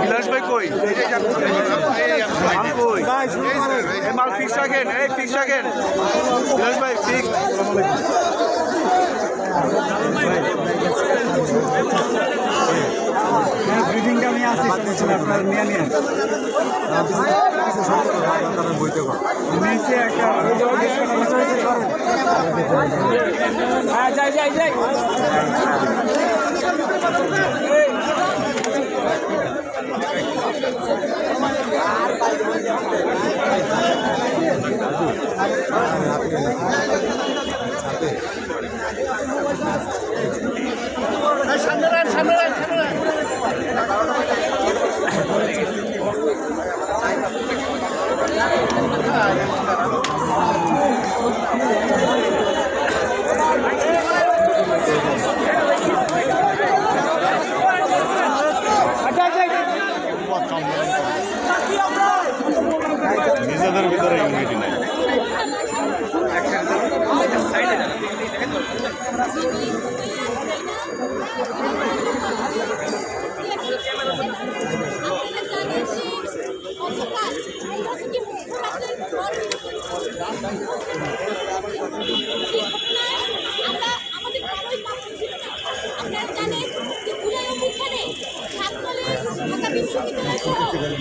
বিলাস ভাই কই মাল ফিক্স রাখেন, এই ফিক্স রাখেন বিলাস ভাই, ফিক্স। ব্রিডিংটা নিয়ে আসছি আপনার নিয়ে নিয়ে বইতে নিচে একটা যাই যাই যাই নিজেদের ভিতরে ইউনিটি নাই।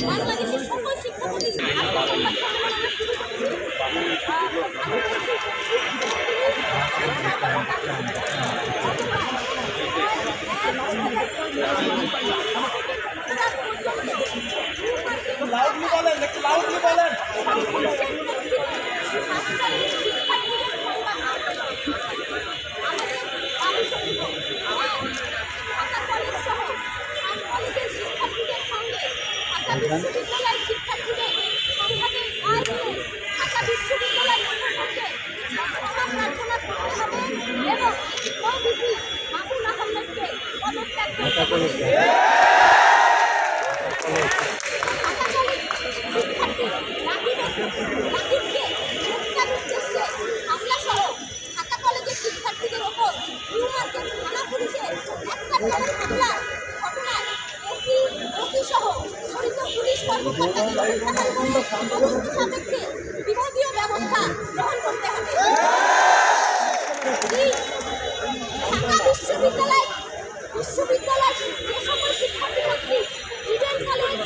বাংলাদেশের সকল শিক্ষা বিশ্ববিদ্যালয়ের শিক্ষার্থীদের সংঘাতের কাজ ঢাকা বিশ্ববিদ্যালয় কর্তৃপক্ষকে প্রার্থনা করতে হবে এবং ওবিসি মাহবুব আহমেদকে পদত্যাগ করতে হবে। রাকিবকে হত্যার উদ্দেশ্যে হামলাসহ ঢাকা কলেজের শিক্ষার্থীদের ওপর নিউ মার্কেট থানা পুলিশের একটাট্টারের হামলার ঘটনায় ওসি সহ জড়িত পুলিশ কর্মকর্তাদের প্রত্যাহার করে তদন্ত সাপেক্ষে বিভাগীয় ব্যবস্থা গ্রহণ করতে হবে। ঢাকা বিশ্ববিদ্যালয় যে সকল শিক্ষার্থী ইডেন কলেজ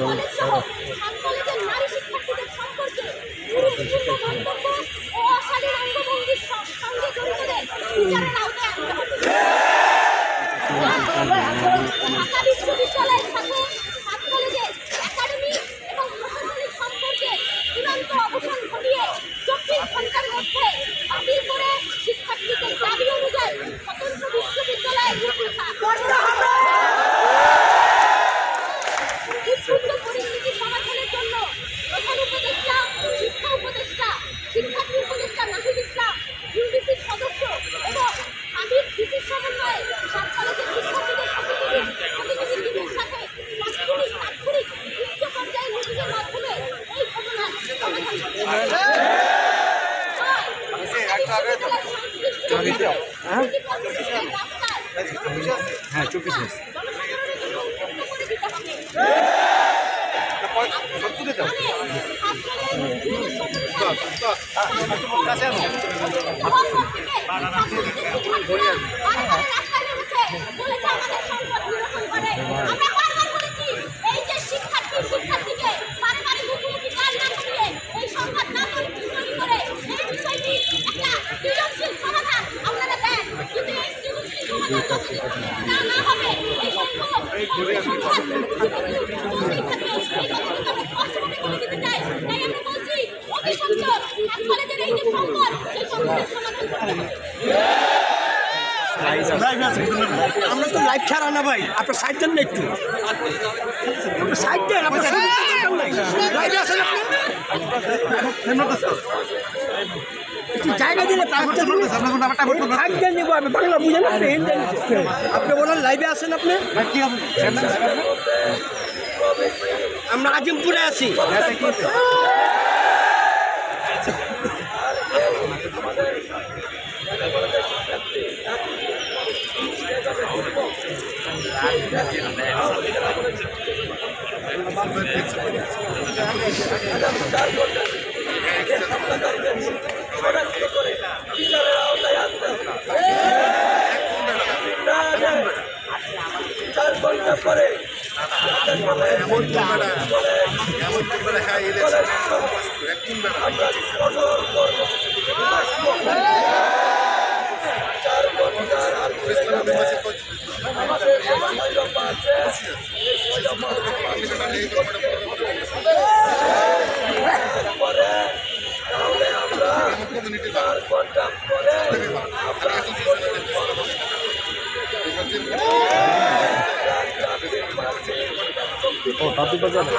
কলেজ সহ সাত কলেজের নারী শিক্ষার্থীদের সম্পর্কে গুরুত্বপূর্ণ মন্তব্য ও অশালীন অঙ্গভঙ্গির সঙ্গে জড়িতদের বিচারের আওতায় আনতে হবে। ঢাকা বিশ্ববিদ্যালয়ের সাথে সাত কলেজের একাডেমিক এবং প্রশাসনিক সম্পর্কে চূড়ান্ত অবসান ঘটিয়ে 24 ঘন্টার মধ্যে বাতিল করে শিক্ষার্থীদের দাবি অনুযায়ী স্বতন্ত্র বিশ্ববিদ্যালয়ের রূপরেখা করতে হবে। উদ্ভূত পরিস্থিতি সমাধানের জন্য প্রধান উপদেষ্টা, শিক্ষা উপদেষ্টা, শিক্ষার্থী উপদেষ্টা নাহিদ ইসলাম, ইউজিসির সদস্য এবং আবির ভিসির সমন্বয়ে সাত কলেজের শিক্ষার্থীদের প্রতিনিধিদের সাথে তাৎক্ষণিক উচ্চ পর্যায়ের মিটিংয়ের মাধ্যমে এই ঘটনার সমাধান করতে হবে। শিক্ষার্থীকে বারে বারে মুখোমুখি কাজ না করিয়ে এই সংবাদ না তৈরি করে এই বিষয়টি একটা সৃজনশীল সমাধান আপনারা দেন, কিন্তু এই সৃজনশীল সমাধান না হবে এই সংকট দিতে চাই। তাই আমরা বলছি অভিসংযোগ কলেজের এই যে সংকট সেই সংকটের সমাধান করতে হবে। আমরা তো লাইভ ছাড়া না ভাই, আপনার সাইড দেন না একটু, সাইড দেন, আপনার লাইভে আসেন আপনি। জায়গা দিলে থাকতে নিবো আমি বাংলা বুঝেন আপনি বলেন লাইভে আছেন আপনি আমরা আজিমপুরে আছি ও দাদু বাজারে